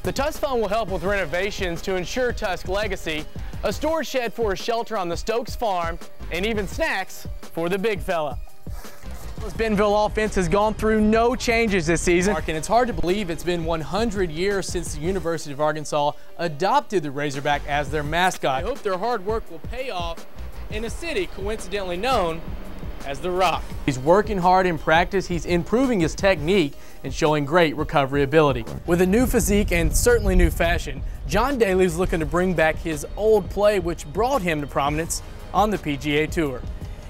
The Tusk Fund will help with renovations to ensure Tusk legacy, a storage shed for a shelter on the Stokes farm, and even snacks for the big fella. This Bentonville offense has gone through no changes this season, and it's hard to believe it's been 100 years since the University of Arkansas adopted the Razorback as their mascot. I hope their hard work will pay off in a city coincidentally known as The Rock. He's working hard in practice, he's improving his technique and showing great recovery ability. With a new physique and certainly new fashion, John Daly's looking to bring back his old play which brought him to prominence on the PGA Tour.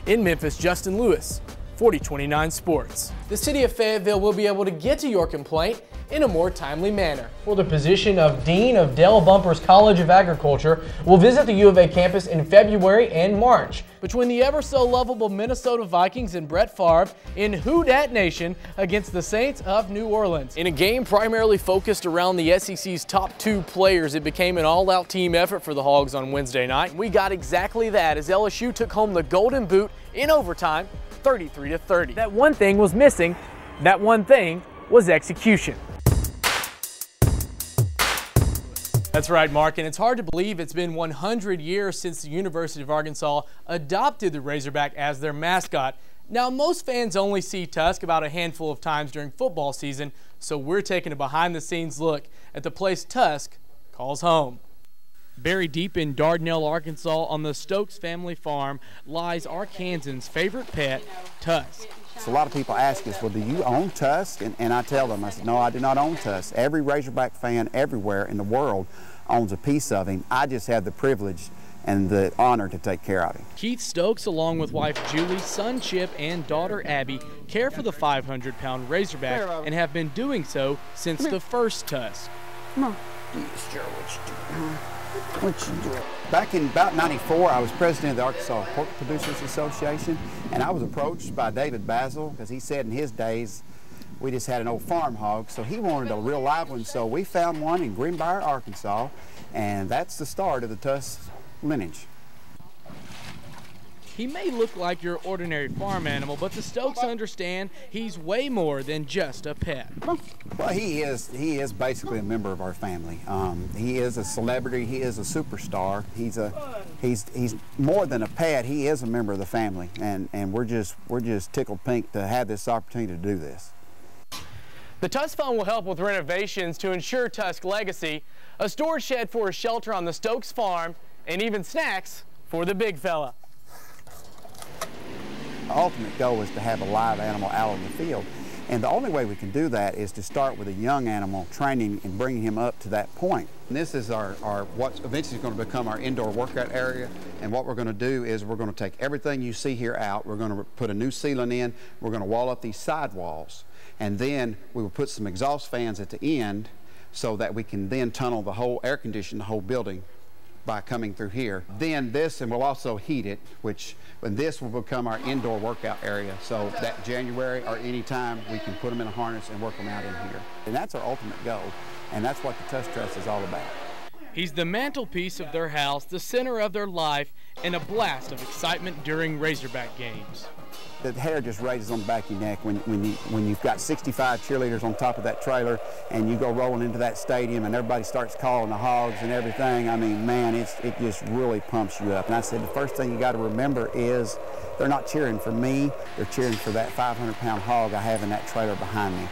In Memphis, Justin Lewis, 4029 Sports. The city of Fayetteville will be able to get to your complaint in a more timely manner. For the position of Dean of Dale Bumpers College of Agriculture, will visit the U of A campus in February and March. Between the ever so lovable Minnesota Vikings and Brett Favre in Who Dat Nation against the Saints of New Orleans. In a game primarily focused around the SEC's top 2 players, it became an all-out team effort for the Hogs on Wednesday night. We got exactly that as LSU took home the Golden Boot in overtime, 33-30. That one thing was missing. That one thing was execution. That's right, Mark, and it's hard to believe it's been 100 years since the University of Arkansas adopted the Razorback as their mascot. Now, most fans only see Tusk about a handful of times during football season, so we're taking a behind-the-scenes look at the place Tusk calls home. Buried deep in Dardanelle, Arkansas, on the Stokes family farm, lies Arkansans' favorite pet, Tusk. So a lot of people ask us, well, do you own Tusk? And I tell them, I said, no, I do not own Tusk. Every Razorback fan everywhere in the world owns a piece of him. I just have the privilege and the honor to take care of him. Keith Stokes, along with wife Julie, son Chip, and daughter Abby, care for the 500-pound Razorback and have been doing so since the first Tusk. Come on. What you do? Back in about '94, I was president of the Arkansas Pork Producers Association, and I was approached by David Basil because he said in his days we just had an old farm hog, so he wanted a real live one. So we found one in Greenbrier, Arkansas, and that's the start of the Tusk lineage. He may look like your ordinary farm animal, but the Stokes understand he's way more than just a pet. Well, he is basically a member of our family. He is a celebrity. He is a superstar. He's more than a pet. He is a member of the family, and we're just tickled pink to have this opportunity to do this. The Tusk Fund will help with renovations to ensure Tusk legacy, a storage shed for a shelter on the Stokes farm, and even snacks for the big fella. Our ultimate goal is to have a live animal out in the field, and the only way we can do that is to start with a young animal, training and bringing him up to that point. And this is our what's eventually going to become our indoor workout area, and what we're going to do is we're going to take everything you see here out, we're going to put a new ceiling in, we're going to wall up these side walls, and then we will put some exhaust fans at the end so that we can then tunnel the whole, air condition the whole building by coming through here. Then this, and we'll also heat it, and this will become our indoor workout area. So that January or any time we can put them in a harness and work them out in here. And that's our ultimate goal, and that's what the Tusk Trust is all about. He's the mantelpiece of their house, the center of their life, and a blast of excitement during Razorback games. The hair just raises on the back of your neck when you've got 65 cheerleaders on top of that trailer and you go rolling into that stadium and everybody starts calling the Hogs and everything. I mean, man, it just really pumps you up. And I said the first thing you got to remember is they're not cheering for me, they're cheering for that 500-pound hog I have in that trailer behind me.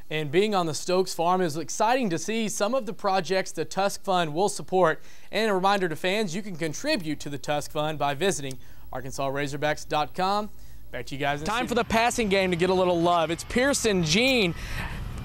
And being on the Stokes farm is exciting to see some of the projects the Tusk Fund will support. And a reminder to fans, you can contribute to the Tusk Fund by visiting ArkansasRazorbacks.com. Back to you guys. Time for the passing game to get a little love. It's Pearson Jean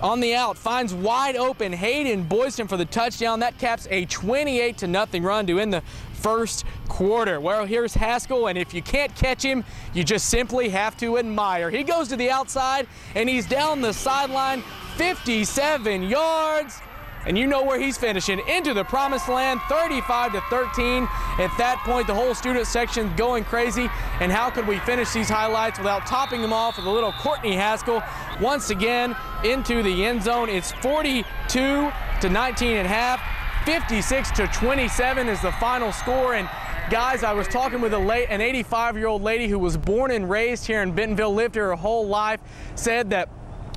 on the out, finds wide open Hayden Boyston for the touchdown. That caps a 28-0 run to end the first quarter. Well, here's Haskell, and if you can't catch him, you just simply have to admire. He goes to the outside, and he's down the sideline, 57 yards. And you know where he's finishing, into the promised land, 35-13. At that point, the whole student section going crazy. And how could we finish these highlights without topping them off with a little Courtney Haskell once again into the end zone. It's 42-19 at half, 56-27 is the final score. And guys, I was talking with an 85-year-old lady who was born and raised here in Bentonville, lived here her whole life, said that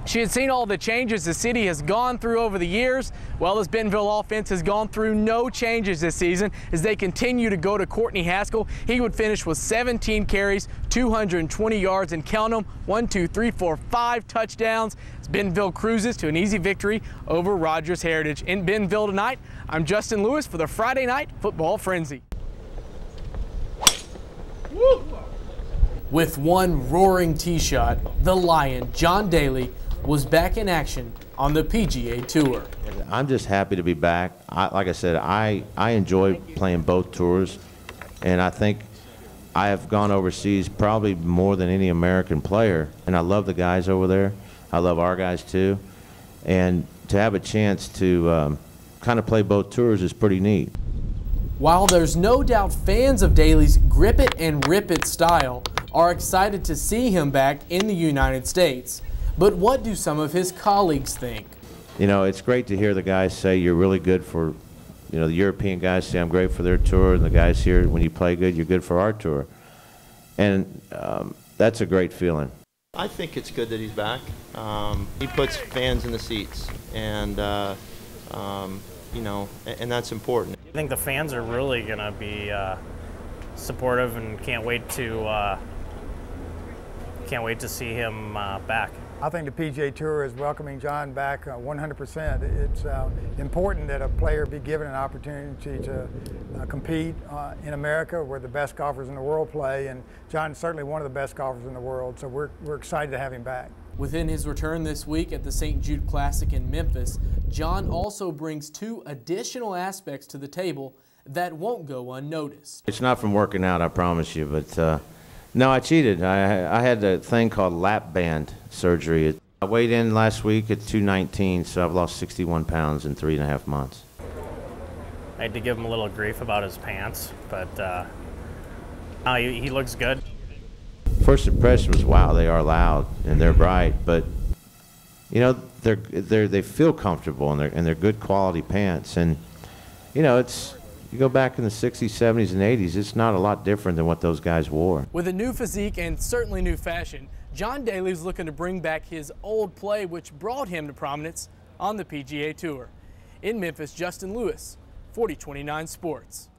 She had seen all the changes the city has gone through over the years. Well, this Bentonville offense has gone through no changes this season as they continue to go to Courtney Haskell. He would finish with 17 carries, 220 yards, and count them, 5 touchdowns. As Bentonville cruises to an easy victory over Rogers Heritage. In Bentonville tonight, I'm Justin Lewis for the Friday Night Football Frenzy. Woo! With one roaring tee shot, the Lion, John Daly, was back in action on the PGA Tour. I'm just happy to be back. Like I said, I enjoy playing both tours, and I think I have gone overseas probably more than any American player, and I love the guys over there. I love our guys too, and to have a chance to kind of play both tours is pretty neat. While there's no doubt fans of Daly's grip it and rip it style are excited to see him back in the United States, but what do some of his colleagues think? You know, it's great to hear the guys say you're really good for, you know, the European guys say I'm great for their tour, and the guys here, when you play good, you're good for our tour. And that's a great feeling. I think it's good that he's back. He puts fans in the seats, and you know, and that's important. I think the fans are really going to be supportive, and can't wait to see him back. I think the PGA Tour is welcoming John back 100%. It's important that a player be given an opportunity to compete in America, where the best golfers in the world play, and John's certainly one of the best golfers in the world, so we're excited to have him back. Within his return this week at the St. Jude Classic in Memphis, John also brings 2 additional aspects to the table that won't go unnoticed. It's not from working out, I promise you, but no, I cheated. I had a thing called lap band surgery. I weighed in last week at 219, so I've lost 61 pounds in 3.5 months. I had to give him a little grief about his pants, but he looks good. First impression was, wow, they are loud and they're bright, but you know, they feel comfortable, and they're good quality pants. And you know, you go back in the 60s, 70s, and 80s, it's not a lot different than what those guys wore. With a new physique and certainly new fashion, John Daly is looking to bring back his old play, which brought him to prominence on the PGA Tour. In Memphis, Justin Lewis, 4029 Sports.